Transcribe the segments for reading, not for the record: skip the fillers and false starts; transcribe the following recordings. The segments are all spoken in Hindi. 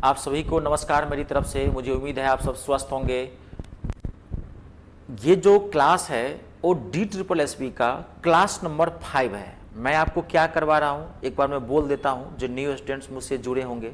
आप सभी को नमस्कार मेरी तरफ से। मुझे उम्मीद है आप सब स्वस्थ होंगे। ये जो क्लास है वो DSSB का क्लास नंबर 5 है। मैं आपको क्या करवा रहा हूँ एक बार मैं बोल देता हूँ, जो न्यू स्टूडेंट्स मुझसे जुड़े होंगे।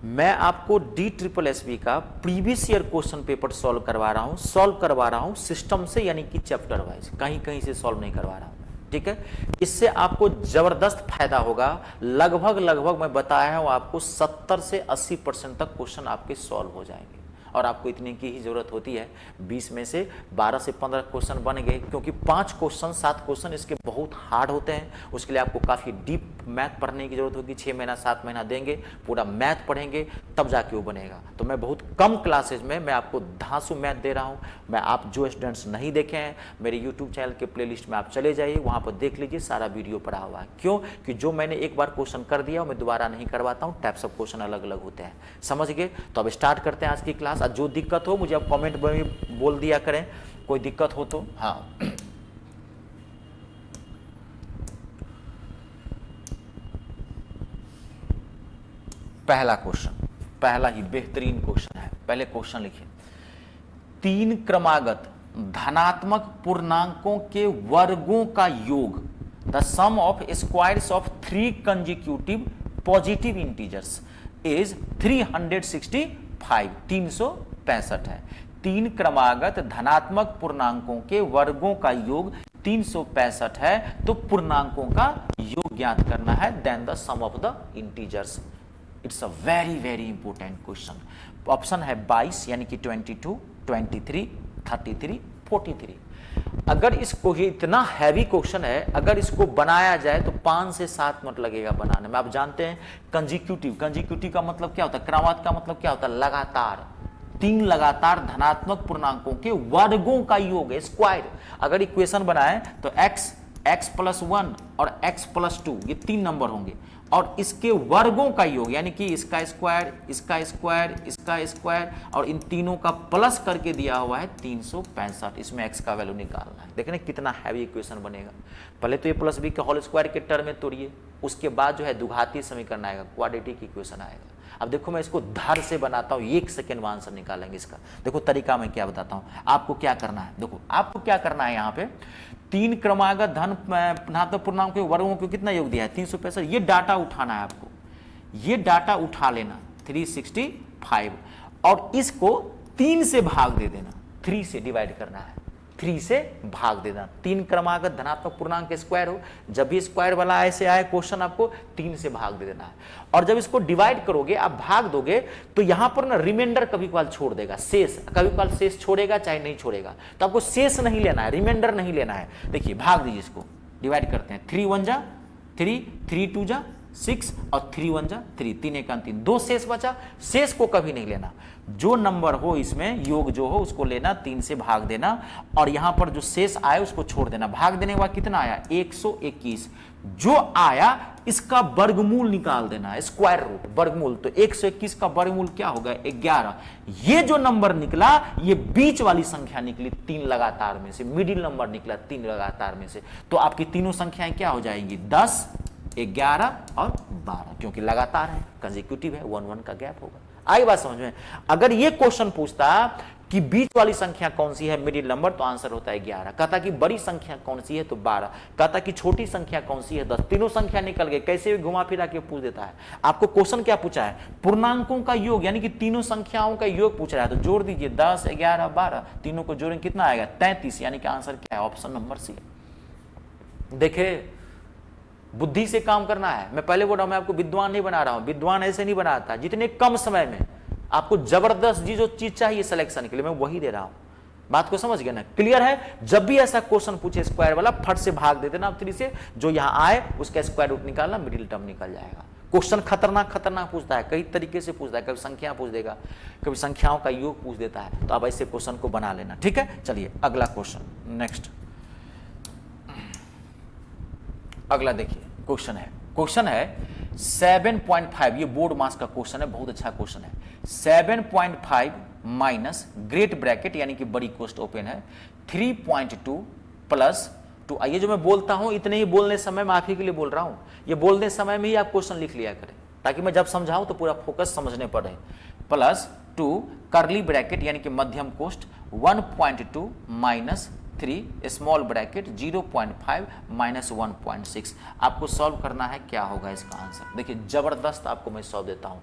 मैं आपको DSSB का previous year question paper solve करवा रहा हूँ सिस्टम से, यानी कि चैप्टर वाइज, कहीं कहीं से सॉल्व नहीं करवा रहा हूँ। ठीक है, इससे आपको जबरदस्त फायदा होगा। लगभग मैं बताया हूं आपको 70 से 80% तक क्वेश्चन आपके सॉल्व हो जाएंगे, और आपको इतने की ही जरूरत होती है। 20 में से 12 से 15 क्वेश्चन बन गए, क्योंकि 5 क्वेश्चन 7 क्वेश्चन इसके बहुत हार्ड होते हैं। उसके लिए आपको काफ़ी डीप मैथ पढ़ने की जरूरत होगी। 6 महीना 7 महीना देंगे, पूरा मैथ पढ़ेंगे, तब जाके वो बनेगा। तो मैं बहुत कम क्लासेज में मैं आपको धांसू मैथ दे रहा हूँ। मैं आप जो स्टूडेंट्स नहीं देखे हैं, मेरे यूट्यूब चैनल के प्लेलिस्ट में आप चले जाइए, वहाँ पर देख लीजिए, सारा वीडियो पड़ा हुआ है। क्यों कि जो मैंने एक बार क्वेश्चन कर दिया मैं दोबारा नहीं करवाता हूँ। टाइप्स ऑफ क्वेश्चन अलग अलग होते हैं, समझ गए। तो अब स्टार्ट करते हैं आज की क्लास। जो दिक्कत हो मुझे आप कमेंट में बोल दिया करें, कोई दिक्कत हो तो। हाँ, पहला क्वेश्चन, पहला ही बेहतरीन क्वेश्चन है। पहले क्वेश्चन लिखिए, 3 क्रमागत धनात्मक पूर्णांकों के वर्गों का योग, the sum of squares of 3 consecutive positive integers is 365। 365 है। 3 क्रमागत धनात्मक पूर्णांकों के वर्गों का योग 365 है, तो पूर्णांकों का योग ज्ञात करना है, then the sum of the integers. It's a very important question. Option है 22 यानी कि 22, 23, 33, 43। अगर इसको, ये इतना हैवी क्वेश्चन है, अगर इसको बनाया जाए तो 5 से 7 मिनट लगेगा बनाने में। आप जानते हैं कंजिक्यूटिव का मतलब क्या होता है, क्रमवार का मतलब क्या होता है, लगातार। 3 लगातार धनात्मक पूर्णांकों के वर्गों का योग है, स्क्वायर। अगर इक्वेशन बनाए तो x प्लस 1 और x प्लस 2 ये 3 नंबर होंगे, और इसके वर्गों का योग यानी कि इसका स्क्वायर, इसका स्क्वायर, इसका स्क्वायर, और इन तीनों का प्लस करके दिया हुआ है 365। इसमें x का वैल्यू निकालना है। देख रहे हैं कितना हैवी इक्वेशन बनेगा। पहले तो ये प्लस बी के होल स्क्वायर के टर्म में तोड़िए, उसके बाद जो है द्विघातीय समीकरण आएगा, क्वाड्रेटिक इक्वेशन आएगा। अब देखो मैं इसको धर से बनाता हूँ, 1 सेकेंड में आंसर निकालेंगे इसका। देखो तरीका मैं क्या बताता हूँ आपको, क्या करना है। देखो आपको क्या करना है, यहाँ पे 3 क्रमागत धनात्मक पूर्णांक के वर्गों को कितना योग दिया है, 365। ये डाटा उठाना है आपको, ये डाटा उठा लेना 365, और इसको 3 से भाग दे देना, 3 से डिवाइड करना है, 3 से भाग देना। 3 क्रमागत धनात्मक पूर्णांक के स्क्वायर हो, जब भी स्क्वायर वाला ऐसे आए क्वेश्चन, आपको 3 से भाग दे देना है। और जब इसको डिवाइड करोगे, आप भाग दोगे, तो यहां पर ना रिमाइंडर कभी कभार छोड़ देगा, शेष कभी कभार शेष छोड़ेगा, चाहे नहीं छोड़ेगा। तो आपको शेष नहीं लेना है, रिमाइंडर नहीं लेना है। देखिए भाग दीजिए, इसको डिवाइड करते हैं। 3 1 जा 3, 3 2 जा 6, और 3 1 जा 3, 3 1 3, 2 शेष बचा। शेष को कभी नहीं लेना, जो नंबर हो इसमें योग जो हो उसको लेना, 3 से भाग देना, और यहां पर जो शेष आए उसको छोड़ देना। भाग देने के बाद कितना आया, 121। जो आया इसका वर्गमूल निकाल देना है, स्क्वायर रूट, वर्गमूल। तो 121 का वर्गमूल क्या होगा, 11। ये जो नंबर निकला ये बीच वाली संख्या निकली 3 लगातार में से, मिडिल नंबर निकला 3 लगातार में से। तो आपकी तीनों संख्याएं क्या हो जाएंगी, 10, 11 और 12, क्योंकि लगातार है, कंसेक्यूटिव है, 1-1 का गैप होगा। आई बात समझ में। अगर ये क्वेश्चन पूछता कि बीच वाली संख्या कौन सी है, मिडिल नंबर, तो आंसर होता है 11। कहता कि बड़ी संख्या कौन सी है, तो 12। कहता कि छोटी संख्या कौन सी है, 10। तीनों संख्या निकल गए, कैसे भी घुमा फिरा के पूछ देता है। आपको क्वेश्चन क्या पूछा है, पूर्णांकों का योग, यानी कि तीनों संख्याओं का योग पूछ रहा है। तो जोड़ दीजिए, 10, 11, 12, तीनों को जोड़ेंगे कितना आएगा, 33। यानी कि आंसर क्या है, ऑप्शन नंबर सी। देखे, बुद्धि से काम करना है। मैं पहले बोल रहा हूं, मैं आपको विद्वान नहीं बना रहा हूं, विद्वान ऐसे नहीं बनाता। जितने कम समय में आपको जबरदस्त जो चीज चाहिए सिलेक्शन के लिए, मैं वही दे रहा हूं। बात को समझ गए ना, क्लियर है। जब भी ऐसा क्वेश्चन पूछे स्क्वायर वाला, फट से भाग दे देना आप 3 से, जो यहां आए उसका स्क्वायर रूट निकालना, मिडिल टर्म निकल जाएगा। क्वेश्चन खतरनाक पूछता है, कई तरीके से पूछता है। कभी संख्या पूछ देगा, कभी संख्याओं का योग पूछ देता है। तो आप ऐसे क्वेश्चन को बना लेना, ठीक है। चलिए अगला क्वेश्चन, नेक्स्ट अगला देखिए क्वेश्चन है 7.5। ये बोर्ड मास का क्वेश्चन है, बहुत अच्छा क्वेश्चन है। 7.5 माइनस ग्रेट ब्रैकेट यानी कि बड़ी कोष्ट ओपन है, 3.2 प्लस 2। ये जो मैं बोलता हूं इतने ही बोलने समय, माफी के लिए बोल रहा हूं, ये बोलने समय में ही आप क्वेश्चन लिख लिया करें, ताकि मैं जब समझाऊं तो पूरा फोकस समझने पर रहे। प्लस 2 कर्ली ब्रैकेट यानी कि मध्यम कोष्ठ 1.2 माइनस 3 स्मॉल ब्रैकेट 0.5 माइनस 1.6। आपको सॉल्व करना है, क्या होगा इसका आंसर। देखिए जबरदस्त आपको मैं सॉल्व देता हूं।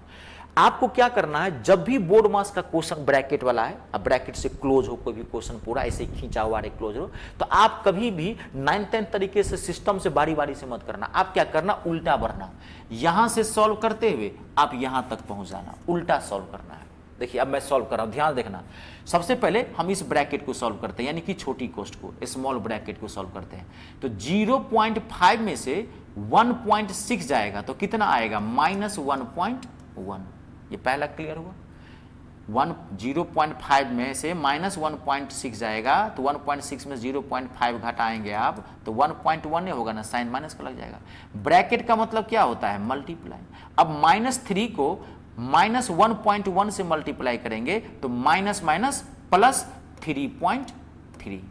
आपको क्या करना है, जब भी बोर्ड मास का क्वेश्चन ब्रैकेट वाला है, अब ब्रैकेट से क्लोज हो कोई भी क्वेश्चन पूरा ऐसे खींचा हुआ है क्लोज हो, तो आप कभी भी 9-10 तरीके से सिस्टम से बारी बारी से मत करना। आप क्या करना, उल्टा बढ़ना, यहां से सॉल्व करते हुए आप यहां तक पहुंच जाना, उल्टा सॉल्व करना है। देखिए अब मैं सॉल्व कर रहा हूं, ध्यान देखना। सबसे पहले हम इस ब्रैकेट को सॉल्व करते हैं, यानी कि छोटी कोष्ठ को, स्मॉल ब्रैकेट को सॉल्व करते हैं। तो 0.5 में से 1.6 जाएगा तो कितना आएगा, माइनस 1.1। ये पहला क्लियर हुआ। 0.5 में से माइनस 1.6 जाएगा तो 1.6 में 0.5 घटाएंगे आप तो 1.1 होगा ना, साइन माइनस का लग जाएगा। ब्रैकेट का मतलब क्या होता है, मल्टीप्लाई। अब -3 को माइनस 1.1 से मल्टीप्लाई करेंगे तो माइनस माइनस प्लस 3.3।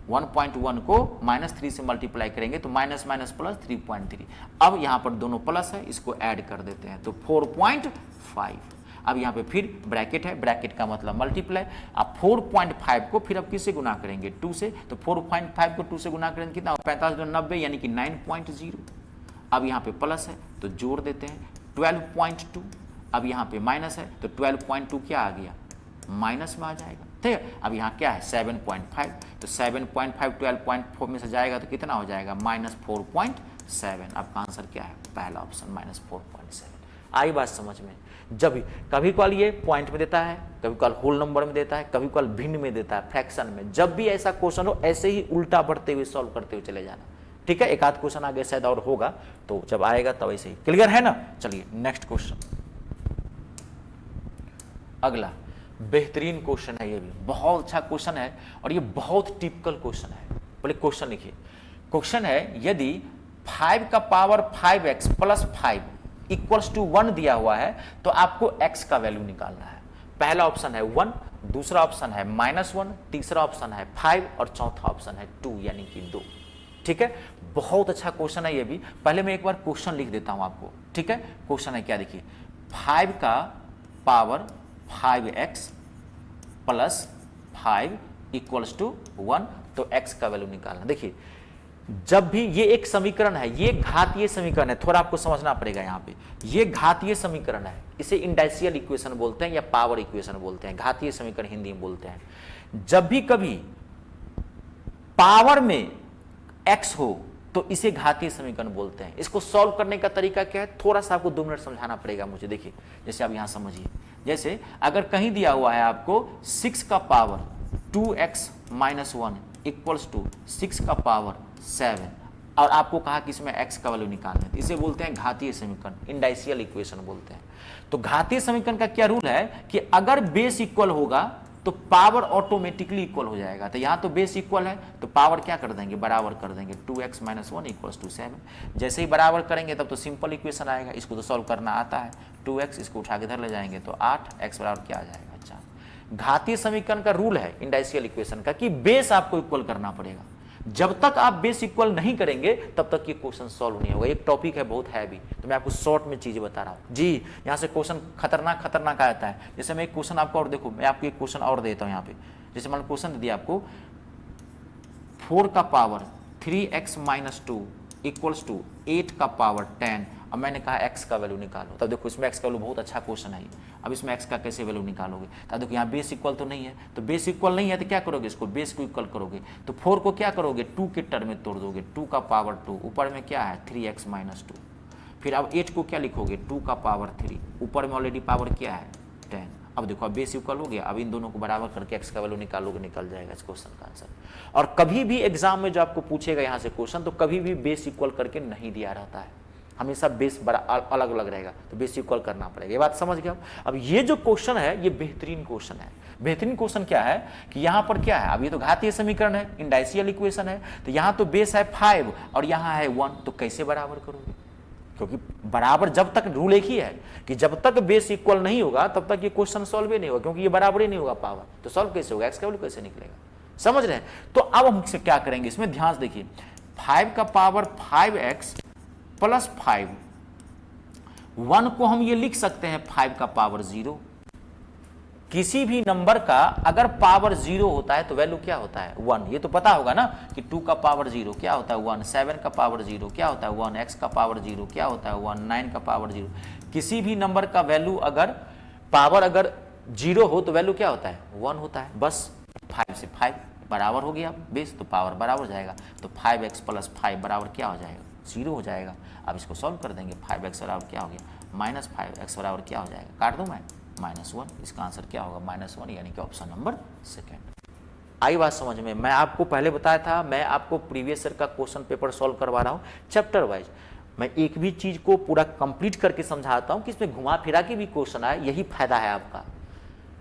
1.1 को -3 से मल्टीप्लाई करेंगे तो माइनस माइनस प्लस 3.3। अब यहां पर दोनों प्लस है, इसको ऐड कर देते हैं तो 4.5। अब यहां पे फिर ब्रैकेट है, ब्रैकेट का मतलब मल्टीप्लाई। अब 4.5 को फिर अब किससे गुना करेंगे, 2 से। तो 4.5 को 2 से गुना करेंगे कितना, 45 2 90 यानी कि 9.0। अब यहां पे प्लस है तो जोड़ देते हैं 12.2। अब यहां पे माइनस है तो 12.2 क्या आ गया, माइनस में आ जाएगा, ठीक है। अब यहाँ क्या है 7.5, तो 7.5 12.4 में से जाएगा तो कितना हो जाएगा, -4.7। आपका आंसर क्या है, पहला ऑप्शन -4.7। आई बात समझ में। जब भी कभी कल ये पॉइंट में देता है, कभी कल होल नंबर में देता है, कभी कल भिन्न में देता है, फ्रैक्शन में। जब भी ऐसा क्वेश्चन हो ऐसे ही उल्टा बढ़ते हुए सॉल्व करते हुए चले जाना, ठीक है। एक आध क्वेश्चन आगे शायद और होगा, तो जब आएगा तब ऐसे ही, क्लियर है ना। चलिए नेक्स्ट क्वेश्चन। अगला बेहतरीन क्वेश्चन है, ये भी बहुत अच्छा क्वेश्चन है और ये बहुत टिपिकल क्वेश्चन है। बोले क्वेश्चन लिखिए। क्वेश्चन है, यदि 5 का power 5x plus 5 equals to 1 दिया हुआ है तो आपको x का वैल्यू निकालना है। पहला ऑप्शन है 1, दूसरा ऑप्शन है -1, तीसरा ऑप्शन है 5 और चौथा ऑप्शन है 2 यानी कि 2, ठीक है। बहुत अच्छा क्वेश्चन है ये भी। पहले मैं एक बार क्वेश्चन लिख देता हूं आपको, ठीक है। क्वेश्चन है क्या, देखिए 5 का power 5x plus 5 equals to 1, तो x का वैल्यू निकालना। देखिए जब भी ये एक समीकरण है, ये घातीय समीकरण है, थोड़ा आपको समझना पड़ेगा यहाँ पे। ये घातीय समीकरण है, इसे इंडाइशियल इक्वेशन बोलते हैं या पावर इक्वेशन बोलते हैं, घातीय समीकरण हिंदी में बोलते हैं। जब भी कभी पावर में x हो तो इसे घातीय समीकरण बोलते हैं। इसको सॉल्व करने का तरीका क्या है, थोड़ा सा आपको 2 मिनट समझाना पड़ेगा मुझे। देखिए जैसे आप यहां समझिए, जैसे अगर कहीं दिया हुआ है आपको 6 का power 2x minus 1 equals to 6 का पावर 7 और आपको कहा कि इसमें x का वैल्यू निकालना है, इसे बोलते हैं घातीय समीकरण, इंडाइशियल इक्वेशन बोलते हैं। तो घातीय समीकरण का क्या रूल है कि अगर बेस इक्वल होगा तो पावर ऑटोमेटिकली इक्वल हो जाएगा। तो यहां तो बेस इक्वल है तो पावर क्या कर देंगे, बराबर कर देंगे। 2x minus 1 equals to 7। जैसे ही बराबर करेंगे तब तो सिंपल इक्वेशन आएगा, इसको तो सॉल्व करना आता है। 2x इसको उठा के इधर ले जाएंगे तो 8x बराबर क्या आ जाएगा, 4। घातीय समीकरण का रूल है इंडाइशियल इक्वेशन का कि बेस आपको इक्वल करना पड़ेगा। जब तक आप बेस इक्वल नहीं करेंगे तब तक ये क्वेश्चन सॉल्व नहीं होगा। एक टॉपिक है बहुत हैवी, तो मैं आपको शॉर्ट में चीजें बता रहा हूं जी। यहां से क्वेश्चन खतरनाक खतरनाक आता है। जैसे मैं एक क्वेश्चन आपको और देखो, मैं आपको एक क्वेश्चन और देता हूं यहाँ पे। जैसे मान लो क्वेश्चन दिया आपको 4 का power 3x minus 2 equals to 8 का पावर 10। अब मैंने कहा x का वैल्यू निकालो, तब देखो इसमें x का वैल्यू बहुत अच्छा क्वेश्चन है। अब इसमें x का कैसे वैल्यू निकालोगे, तब देखो यहाँ बेस इक्वल तो नहीं है, तो बेस इक्वल नहीं है तो क्या करोगे, इसको बेस को इक्वल करोगे। तो 4 को क्या करोगे, 2 के टर्म में तोड़ दोगे। 2 का पावर 2, ऊपर में क्या है 3x माइनस 2। फिर अब 8 को क्या लिखोगे, 2 का पावर 3, ऊपर में ऑलरेडी पावर क्या है 10। अब देखो अब बेस इक्वल हो गया। अब इन दोनों को बराबर करके x का वैल्यू निकालोगे, निकल जाएगा इस क्वेश्चन का आंसर। और कभी भी एग्जाम में जो आपको पूछेगा यहाँ से क्वेश्चन, तो कभी भी बेस इक्वल करके नहीं दिया रहता है, हमेशा बेस बड़ा अलग अलग रहेगा, तो बेस इक्वल करना पड़ेगा। ये बात समझ गए। अब ये जो क्वेश्चन है ये बेहतरीन क्वेश्चन है। बेहतरीन क्वेश्चन क्या है कि यहाँ पर क्या है, अब ये तो घातीय समीकरण है, इंडाइशियल इक्वेशन है, तो यहाँ तो बेस है 5 और यहाँ है 1, तो कैसे बराबर करोगे, क्योंकि बराबर जब तक रूल एक ही है कि जब तक बेस इक्वल नहीं होगा तब तक ये क्वेश्चन सॉल्व ही नहीं होगा, क्योंकि ये बराबर ही नहीं होगा पावर, तो सॉल्व कैसे होगा, एक्स का वैल्यू कैसे निकलेगा, समझ रहे हैं। तो अब हम क्या करेंगे, इसमें ध्यान से देखिए, 5 का पावर 5x प्लस 5 1 को हम ये लिख सकते हैं 5 का पावर 0। किसी भी नंबर का अगर पावर 0 होता है तो वैल्यू क्या होता है 1। ये तो पता होगा ना कि 2 का पावर 0 क्या होता है 1, 7 का पावर 0 क्या होता है 1, x का पावर 0 क्या होता है 1, 9 का पावर 0। किसी भी नंबर का वैल्यू अगर पावर अगर 0 हो तो वैल्यू क्या होता है 1 होता है। बस 5 से 5 बराबर हो गया बेस, तो पावर बराबर हो जाएगा। तो 5x प्लस 5 बराबर क्या हो जाएगा 0 हो जाएगा। अब इसको सॉल्व कर देंगे। 5x बराबर क्या हो गया माइनस 5x बराबर क्या हो जाएगा, काट दूं मैं, -1। इसका आंसर क्या होगा -1, यानी कि ऑप्शन नंबर सेकेंड। आई बात समझ में। मैं आपको पहले बताया था, मैं आपको प्रीवियस ईयर का क्वेश्चन पेपर सॉल्व करवा रहा हूँ चैप्टर वाइज। मैं एक भी चीज को पूरा कंप्लीट करके समझाता हूँ कि इसमें घुमा फिरा के भी क्वेश्चन आए। यही फायदा है आपका,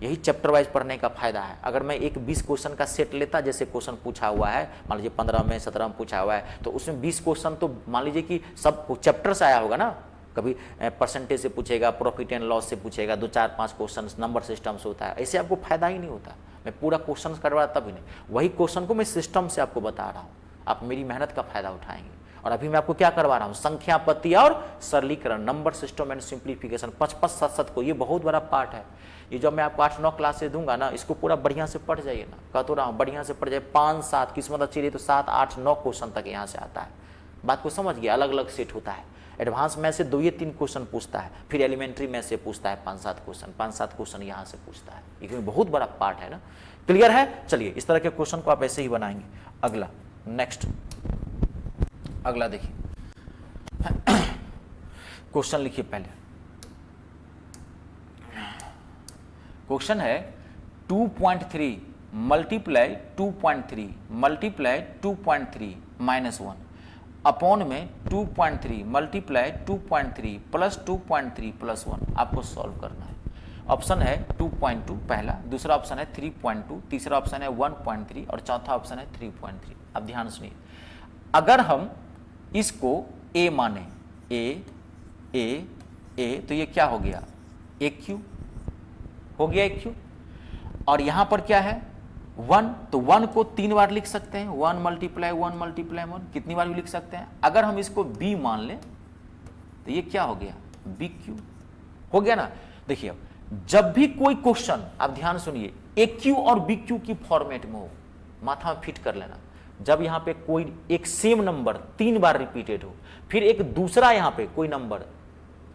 यही चैप्टर वाइज पढ़ने का फायदा है। अगर मैं एक 20 क्वेश्चन का सेट लेता, जैसे क्वेश्चन पूछा हुआ है मान लीजिए 15 में 17 में पूछा हुआ है, तो उसमें 20 क्वेश्चन तो मान लीजिए कि सब चैप्टर से आया होगा ना। कभी परसेंटेज से पूछेगा, प्रॉफिट एंड लॉस से पूछेगा, 2 4 5 क्वेश्चन नंबर सिस्टम से होता है। ऐसे आपको फायदा ही नहीं होता। मैं पूरा क्वेश्चन करवा तभी नहीं, वही क्वेश्चन को मैं सिस्टम से आपको बता रहा हूँ। आप मेरी मेहनत का फायदा उठाएंगे। और अभी मैं आपको क्या करवा रहा हूँ, संख्या पत्ती और सरलीकरण, नंबर सिस्टम एंड सिंप्लीफिकेशन 5-5 7-7 को। ये बहुत बड़ा पार्ट है। ये जब मैं आपको 8-9 क्लास से दूंगा ना, इसको पूरा बढ़िया से पढ़ जाइए ना। कह तो रहा हूँ बढ़िया से पढ़ जाए। 5-7 किस्मत अच्छी रही तो 7-8-9 क्वेश्चन तक यहाँ से आता है। बात को समझ गया। अलग अलग सेट होता है। एडवांस में से 2 या 3 क्वेश्चन पूछता है, फिर एलिमेंट्री में से पूछता है 5-7 क्वेश्चन, 5-7 क्वेश्चन यहाँ से पूछता है। ये क्योंकि बहुत बड़ा पार्ट है ना। क्लियर है। चलिए इस तरह के क्वेश्चन को आप ऐसे ही बनाएंगे। अगला नेक्स्ट, अगला देखिए क्वेश्चन लिखिए। पहले क्वेश्चन है 2.3 मल्टीप्लाई 2.3 मल्टीप्लाई 2.3 -1 अपॉन में 2.3 मल्टीप्लाई 2.3 प्लस 2.3 प्लस 1 आपको सॉल्व करना है। ऑप्शन है 2.2 पहला, दूसरा ऑप्शन है 3.2, तीसरा ऑप्शन है 1.3 और चौथा ऑप्शन है 3.3। अब ध्यान सुनिए, अगर हम इसको a माने, a तो ये क्या हो गया AQ हो गया AQ। और यहां पर क्या है 1, तो 1 को 3 बार लिख सकते हैं। 1 मल्टीप्लाई 1 मल्टीप्लाई 1 कितनी बार भी लिख सकते हैं। अगर हम इसको b मान लें तो ये क्या हो गया BQ हो गया ना। देखिए अब जब भी कोई क्वेश्चन, आप ध्यान सुनिए, AQ और BQ की फॉर्मेट में हो, माथा में फिट कर लेना। जब यहां पे कोई एक सेम नंबर 3 बार रिपीटेड हो, फिर एक दूसरा यहां पे कोई नंबर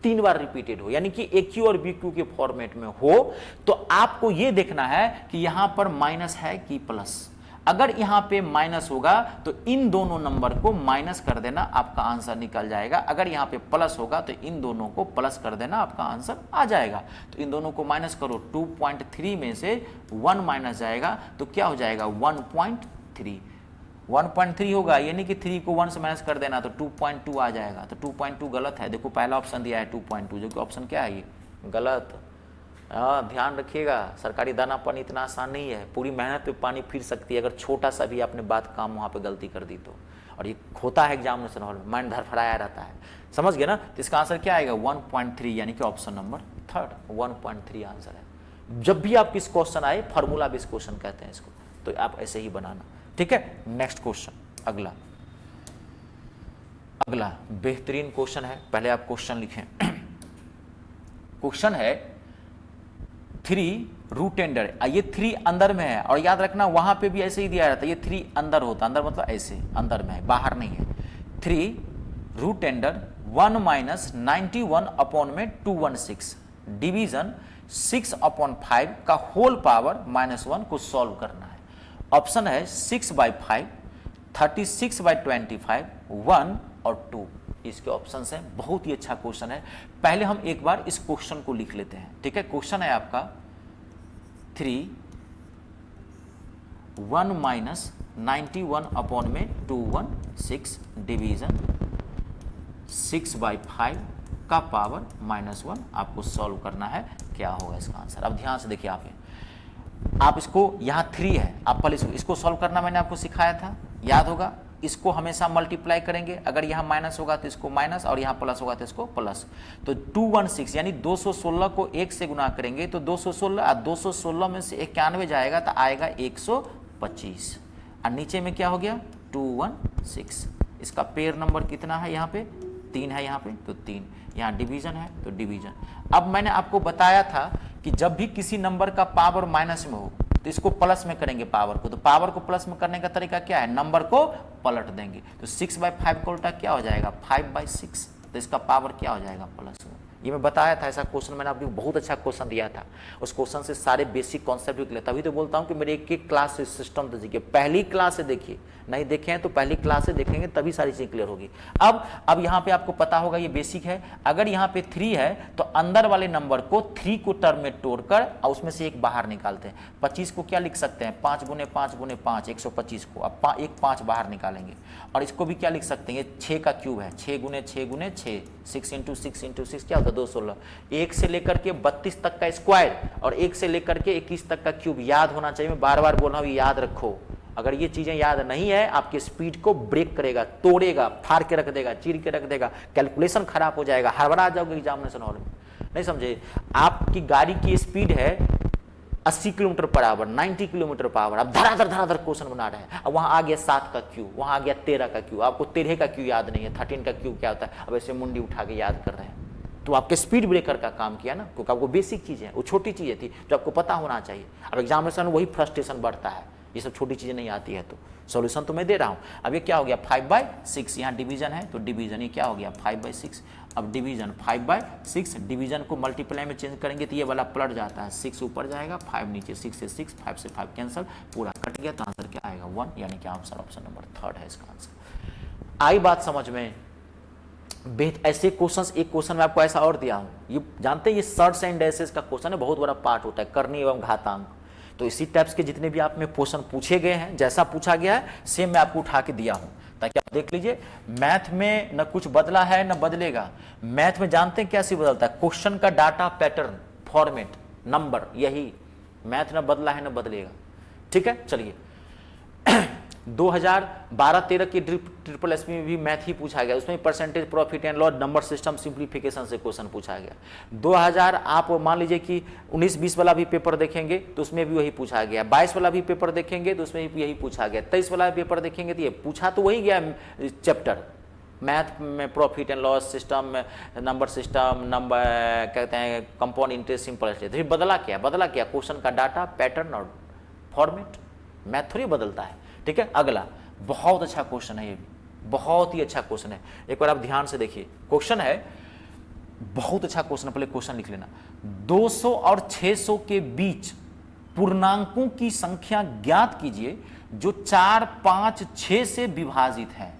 3 बार रिपीटेड हो, यानी कि AQ और BQ के फॉर्मेट में हो, तो आपको यह देखना है कि यहां पर माइनस है कि प्लस। अगर यहां पे माइनस होगा तो इन दोनों नंबर को माइनस कर देना, आपका आंसर निकल जाएगा। अगर यहां पे प्लस होगा तो इन दोनों को प्लस कर देना, आपका आंसर आ जाएगा। तो इन दोनों को माइनस करो, 2.3 में से 1 माइनस जाएगा तो क्या हो जाएगा 1.3 1.3 होगा, यानी कि 3 को 1 से माइनस कर देना तो 2.2 आ जाएगा। तो 2.2 गलत है। देखो पहला ऑप्शन दिया है 2.2, जो कि ऑप्शन क्या है ये गलत। ध्यान रखिएगा, सरकारी दाना पानी इतना आसान नहीं है। पूरी मेहनत पे पानी फिर सकती है अगर छोटा सा भी आपने बात काम वहाँ पे गलती कर दी तो। और ये होता है एग्जामिनेशन हॉल में, माइंड धरफड़ाया रहता है। समझ गए ना। तो इसका आंसर क्या आएगा 1.3, यानी कि ऑप्शन नंबर 3 1.3 आंसर है। जब भी आप इस क्वेश्चन आए, फार्मूला बेस्ड क्वेश्चन कहते हैं इसको, तो आप ऐसे ही बनाना। ठीक है। नेक्स्ट क्वेश्चन, अगला बेहतरीन क्वेश्चन है। पहले आप क्वेश्चन लिखें। क्वेश्चन है 3 रूट एंडर। ये 3 अंदर में है, और याद रखना वहां पे भी ऐसे ही दिया रहता है। ये 3 अंदर होता, अंदर मतलब ऐसे अंदर में है, बाहर नहीं है। 3 रूट एंडर 1 माइनस 91 अपॉन में 216 डिवीजन 6/5 का होल पावर -1 को सॉल्व करना है। ऑप्शन है 6/5, 36/25, 1 और 2। इसके ऑप्शंस हैं। बहुत ही अच्छा क्वेश्चन है। पहले हम एक बार इस क्वेश्चन को लिख लेते हैं। ठीक है। क्वेश्चन है आपका 3 1 माइनस 91 अपॉन में 216 डिवीजन 6/5 का पावर -1 आपको सॉल्व करना है। क्या होगा इसका आंसर। अब ध्यान से देखिए, आप इसको, यहाँ 3 है, आप पहले इसको सॉल्व करना मैंने आपको सिखाया था, याद होगा। इसको हमेशा मल्टीप्लाई करेंगे। अगर यहाँ माइनस होगा तो इसको माइनस, और यहाँ प्लस होगा तो इसको प्लस। तो 216 यानी 216 को 1 से गुना करेंगे तो 216 में से 91 जाएगा तो आएगा 125। और नीचे में क्या हो गया 216। इसका पेयर नंबर कितना है यहाँ पे 3 है यहाँ पे तो 3, यहाँ डिवीजन है तो डिवीजन। अब मैंने आपको बताया था कि जब भी किसी नंबर का पावर माइनस में हो तो इसको प्लस में करेंगे पावर को, तो पावर को प्लस में करने का तरीका क्या है, नंबर को पलट देंगे। तो 6/5 का उल्टा क्या हो जाएगा 5/6, तो इसका पावर क्या हो जाएगा प्लस में। ये मैं बताया था, ऐसा क्वेश्चन मैंने आपको बहुत अच्छा क्वेश्चन दिया था, उस क्वेश्चन से सारे बेसिक कॉन्सेप्ट भी क्लियर। तभी तो बोलता हूँ कि मेरे एक एक क्लास से सिस्टम तो देखिए, पहली क्लास से देखिए, नहीं देखे हैं तो पहली क्लास से देखेंगे तभी सारी चीजें क्लियर होगी। अब यहाँ पे आपको पता होगा ये बेसिक है, अगर यहाँ पे 3 है तो अंदर वाले नंबर को 3 को टर्म में तोड़कर और उसमें से एक बाहर निकालते हैं। 25 को क्या लिख सकते हैं 5 × 5 × 5 125 को, अब एक 5 बाहर निकालेंगे। और इसको भी क्या लिख सकते हैं, ये 6 का क्यूब है, 6 × 6 × 6 6 × 6 × 6 क्या होता है 216। 1 से लेकर के 32 तक का स्क्वायर और 1 से लेकर के 21 तक का क्यूब याद होना चाहिए। मैं बार बार बोल रहा हूँ याद रखो, अगर ये चीजें याद नहीं है आपकी स्पीड को ब्रेक करेगा, तोड़ेगा, फाड़ के रख देगा, चीर के रख देगा, कैलकुलेशन खराब हो जाएगा, हड़बड़ा जाओगे एग्जामिनेशन हॉल में। नहीं समझे, आपकी गाड़ी की स्पीड है 80 km/h 90 km/h, अब धराधर क्वेश्चन बना रहे हैं, अब वहां आ गया 7 का क्यू, वहां आ गया 13 का क्यू, आपको 13 का क्यू याद नहीं है, 13 का क्यू क्या होता है, अब ऐसे मुंडी उठा के याद कर रहे हैं, तो आपके स्पीड ब्रेकर का काम किया ना, क्योंकि आपको बेसिक चीजें, वो छोटी चीजें थी जो आपको पता होना चाहिए। अब एग्जामिनेशन वही फ्रस्ट्रेशन बढ़ता है, ये सब छोटी चीजें नहीं आती है, तो सॉल्यूशन तो मैं दे रहा हूं। अब ये क्या हो गया 5/6, यहाँ डिवीजन है तो डिवीजन, ये क्या हो गया 5/6। अब डिवीजन 5/6, डिवीजन को मल्टीप्लाई में चेंज करेंगे तो ये वाला पलट जाता है, 6 ऊपर जाएगा 5 नीचे, 6 से 6, 5 से 5 कैंसिल, पूरा कट गया, तो आंसर क्या आएगा 1, यानी कि आंसर ऑप्शन नंबर 3 है इसका आंसर। आई बात समझ में। ऐसे क्वेश्चंस, एक क्वेश्चन मैं आपको ऐसा और दिया हूं, ये जानते हैं ये सर्ट्स एंड डेसेस का क्वेश्चन है, बहुत बड़ा पार्ट होता है, करनी एवं घातांक। तो इसी टाइप्स के जितने भी आप में क्वेश्चन पूछे गए हैं, जैसा पूछा गया है सेम मैं आपको उठा के दिया हूं, ताकि आप देख लीजिए। मैथ में न कुछ बदला है न बदलेगा। मैथ में जानते हैं कैसे बदलता है, क्वेश्चन का डाटा, पैटर्न, फॉर्मेट, नंबर, यही मैथ न बदला है न बदलेगा। ठीक है, चलिए 2012-13 की ट्रिपल एस में भी मैथ ही पूछा गया, उसमें percentage profit and loss, number system simplification से क्वेश्चन पूछा गया। 2000 आप मान लीजिए कि 19-20 वाला भी पेपर देखेंगे तो उसमें भी वही पूछा गया, 22 वाला भी पेपर देखेंगे तो उसमें भी यही पूछा गया, 23 वाला पेपर देखेंगे तो ये पूछा तो वही गया चैप्टर मैथ में, profit and loss system, number system, number कहते हैं कंपाउंड इंटरेस्ट, सिंपल इंटरेस्ट। फिर बदला क्या क्वेश्चन का डाटा, पैटर्न और फॉर्मेट, मैथ थोड़ी बदलता है। ठीक है, अगला बहुत अच्छा क्वेश्चन है, ये भी बहुत ही अच्छा क्वेश्चन है, एक बार आप ध्यान से देखिए। क्वेश्चन है बहुत अच्छा क्वेश्चन, पहले क्वेश्चन लिख लेना। 200 और 600 के बीच पूर्णांकों की संख्या ज्ञात कीजिए जो 4, 5, 6 से विभाजित है।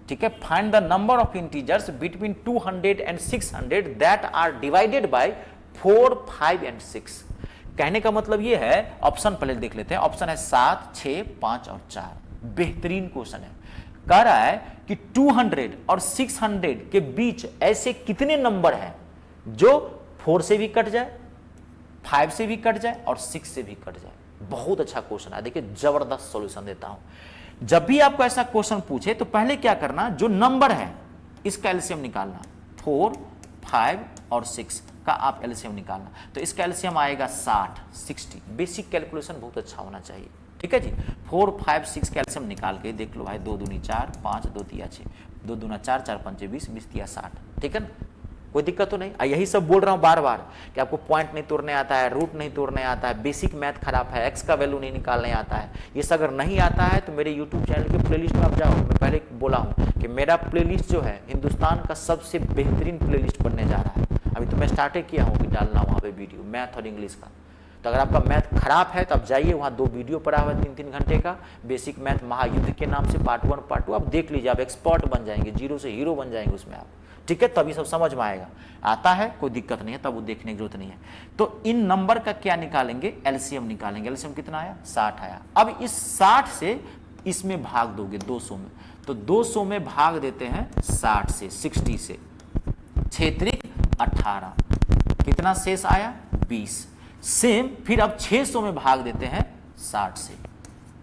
ठीक है, find the number of integers between 200 and 600 that are divided by 4, 5 and 6। कहने का मतलब ये है, ऑप्शन पहले देख लेते हैं। ऑप्शन है 7, 6, 5 और 4। बेहतरीन क्वेश्चन है, कह रहा है कि 200 और 600 के बीच ऐसे कितने नंबर हैं जो 4 से भी कट जाए, 5 से भी कट जाए और 6 से भी कट जाए। बहुत अच्छा क्वेश्चन है, देखिए जबरदस्त सॉल्यूशन देता हूं। जब भी आपको ऐसा क्वेश्चन पूछे तो पहले क्या करना, जो नंबर है इसका एलसीएम निकालना, 4, 5 और 6 का आप एलसीएम निकालना, तो इसका एलसीएम आएगा 60। बेसिक कैलकुलेशन बहुत अच्छा होना चाहिए। ठीक है जी, 4, 5, 6 का एलसीएम निकाल के देख लो भाई, 2 दूनी 4, 5, 2 तिया 6, 2 दूना 4, 4 पंचे 20, 20 तिया 60। ठीक है ना, कोई दिक्कत तो नहीं। यही सब बोल रहा हूं बार बार कि आपको पॉइंट नहीं तोड़ने आता है, रूट नहीं तोड़ने आता है, बेसिक मैथ खराब है, एक्स का वैल्यू नहीं निकालने आता है। ये सब अगर नहीं आता है तो मेरे यूट्यूब चैनल के प्लेलिस्ट में आप जाओ। मैं पहले बोला हूं कि मेरा प्लेलिस्ट जो है हिंदुस्तान का सबसे बेहतरीन प्लेलिस्ट बनने जा रहा है। अभी तो मैं स्टार्ट किया हूँ कि डालना वहाँ पे वीडियो मैथ और इंग्लिश का। तो अगर आपका मैथ खराब है तो आप जाइए, वहाँ 2 वीडियो पड़ा हुआ है 3-3 घंटे का, बेसिक मैथ महायुद्ध के नाम से पार्ट 1 पार्ट 2 आप देख लीजिए, आप एक्सपर्ट बन जाएंगे, जीरो से हीरो बन जाएंगे उसमें आप। ठीक है, तभी सब समझ में आएगा। आता है कोई दिक्कत नहीं है, तब वो देखने की जरूरत नहीं है। तो इन नंबर का क्या निकालेंगे, एलसीएम निकालेंगे। एलसीएम कितना आया, 60 आया। अब इस 60 से इसमें भाग दोगे 200 में, तो 200 में भाग देते हैं 60 से, 60 से, 6 त्रिक 18, कितना शेष आया 20। सेम फिर अब 600 में भाग देते हैं 60 से,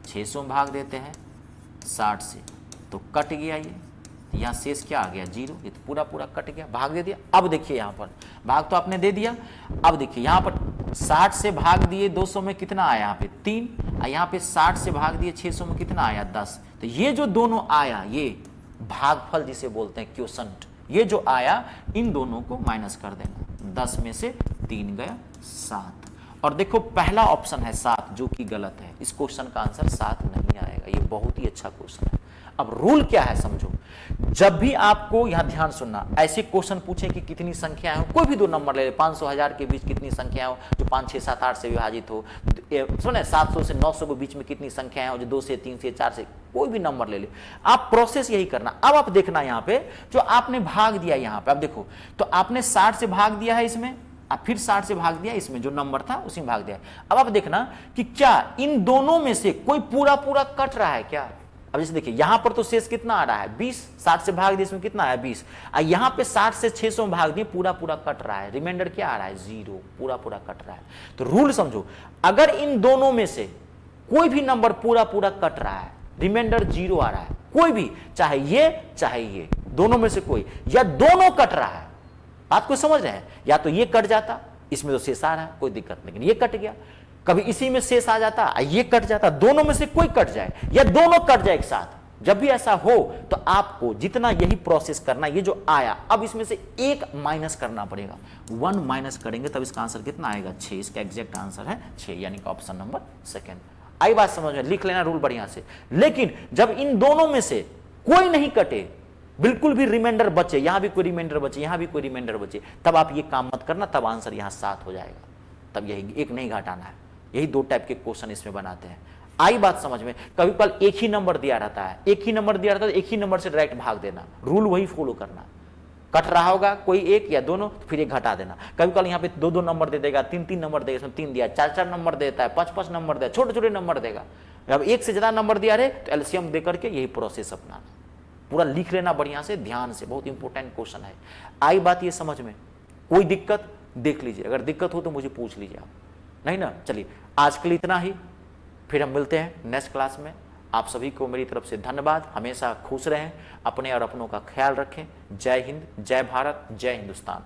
600 में भाग देते हैं 60 से, तो कट गया ये, यहां शेष क्या आ गया 0, ये तो पूरा पूरा कट गया, भाग दे दिया। अब देखिए यहां पर भाग तो आपने दे दिया, अब देखिए यहां पर 60 से भाग दिए 200 में कितना आया, यहाँ पे 3, और यहाँ पे 60 से भाग दिए 600 में कितना आया 10। तो ये जो दोनों आया, ये भागफल जिसे बोलते हैं क्वोशंट, ये जो आया इन दोनों को माइनस कर देना, 10 में से 3 गया 7। और देखो पहला ऑप्शन है 7 जो कि गलत है, इस क्वेश्चन का आंसर 7 नहीं आएगा। ये बहुत ही अच्छा क्वेश्चन है। अब रूल क्या है समझो, जब भी आपको यहां ध्यान सुनना, ऐसे क्वेश्चन पूछे कि कितनी संख्याएं हो, कोई भी दो नंबर ले ले, 500 1000 के बीच कितनी संख्याएं हो जो 5 6 7 8 से विभाजित हो, सुने 700 से 900 के बीच में कितनी संख्याएं हो जो 2 से 3 से 4 से, कोई भी नंबर ले ले, आप प्रोसेस यही करना। अब आप देखना यहाँ पे जो आपने भाग दिया, यहाँ पे अब देखो तो आपने 60 से भाग दिया है इसमें, अब फिर 60 से भाग दिया इसमें, जो नंबर था उसी में भाग दिया। अब आप देखना कि क्या इन दोनों में से कोई पूरा पूरा कट रहा है क्या। अब जैसे देखिए यहां पर तो शेष कितना आ रहा है 20, 60 से भाग दिए इसमें कितना है 20, और यहां पे 60 से 600 में भाग दिए पूरा पूरा कट रहा है, रिमाइंडर क्या आ रहा है 0, पूरा पूरा कट रहा है। तो रूल समझो, अगर इन दोनों में से कोई भी नंबर पूरा पूरा कट रहा है, रिमाइंडर 0 आ रहा है, कोई भी, चाहे ये दोनों में से कोई, या दोनों कट रहा है, बात को समझ रहे हैं, या तो ये कट जाता, इसमें तो शेष आ रहा है कोई दिक्कत, लेकिन ये कट गया, कभी इसी में शेष आ जाता, ये कट जाता, दोनों में से कोई कट जाए या दोनों कट जाए एक साथ। जब भी ऐसा हो तो आपको जितना यही प्रोसेस करना, ये जो आया अब इसमें से एक माइनस करना पड़ेगा, 1 माइनस करेंगे तब इसका आंसर कितना आएगा 6। इसका एग्जैक्ट आंसर है 6, यानी कि ऑप्शन नंबर सेकंड। आई बात समझ में, लिख लेना रूल बढ़िया से। लेकिन जब इन दोनों में से कोई नहीं कटे, बिल्कुल भी रिमाइंडर बचे, यहां भी कोई रिमाइंडर बचे, यहां भी कोई रिमाइंडर बचे, तब आप ये काम मत करना, तब आंसर यहां 7 हो जाएगा। तब यही एक नहीं घटाना है। यही 2 टाइप के क्वेश्चन इसमें बनाते हैं। आई बात समझ में। कभी कल एक ही नंबर दिया रहता है, एक ही नंबर दिया रहता है, तो एक ही नंबर से डायरेक्ट भाग देना, रूल वही फॉलो करना। कट रहा होगा कोई एक या दोनों, तो फिर एक घटा देना। कभी कल यहाँ पे 2-2 नंबर दे देगा, 3-3 नंबर देगा, इसमें 3 दिया, 4-4 नंबर देता है, 5-5 नंबर दिया, छोटे छोटे नंबर देगा। अब एक से ज्यादा नंबर दिया रहे तो एलसीएम दे करके यही प्रोसेस अपनाना। पूरा लिख लेना बढ़िया से, ध्यान से, बहुत इंपॉर्टेंट क्वेश्चन है। आई बात ये समझ में, कोई दिक्कत देख लीजिए, अगर दिक्कत हो तो मुझे पूछ लीजिए आप, नहीं ना। चलिए आज के लिए इतना ही, फिर हम मिलते हैं नेक्स्ट क्लास में। आप सभी को मेरी तरफ से धन्यवाद। हमेशा खुश रहें, अपने और अपनों का ख्याल रखें। जय हिंद, जय भारत, जय हिंदुस्तान।